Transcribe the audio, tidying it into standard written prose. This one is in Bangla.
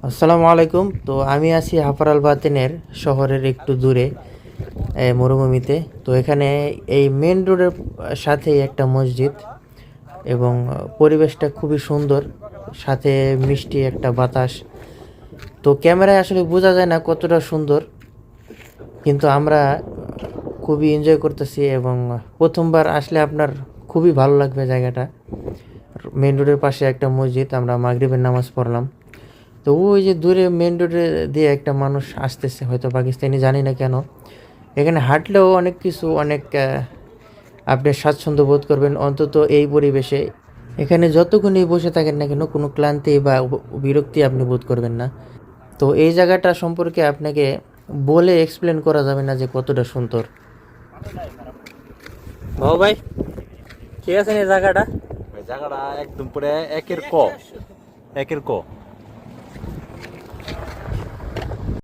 আসসালামু আলাইকুম। তো আমি আছি হাফারাল বাতেনের শহরের একটু দূরে মরুভূমিতে। তো এখানে এই মেন রোডের সাথেই একটা মসজিদ এবং পরিবেশটা খুবই সুন্দর, সাথে মিষ্টি একটা বাতাস। তো ক্যামেরায় আসলে বোঝা যায় না কতটা সুন্দর, কিন্তু আমরা খুবই এনজয় করতেছি এবং প্রথমবার আসলে আপনার খুবই ভালো লাগবে জায়গাটা। মেন রোডের পাশে একটা মসজিদ, আমরা মাগরিবের নামাজ পড়লাম। তো ওই যে দূরে মেন রোডে দিয়ে একটা মানুষ আসতেছে, হয়তো পাকিস্তানি, জানি না কেন। এখানে হাঁটলেও অনেক কিছু, অনেক আপনি স্বাচ্ছন্দ্য বোধ করবেন অন্তত এই পরিবেশে। এখানে যতক্ষণই বসে থাকেন না কেন কোনো ক্লান্তি বা বিরক্তি আপনি বোধ করবেন না। তো এই জায়গাটা সম্পর্কে আপনাকে বলে এক্সপ্লেন করা যাবে না যে কতটা সুন্দর। বাবু ভাই, ঠিক আছে এই জায়গাটা? ওই জায়গাটা একদম পুরো একের ক।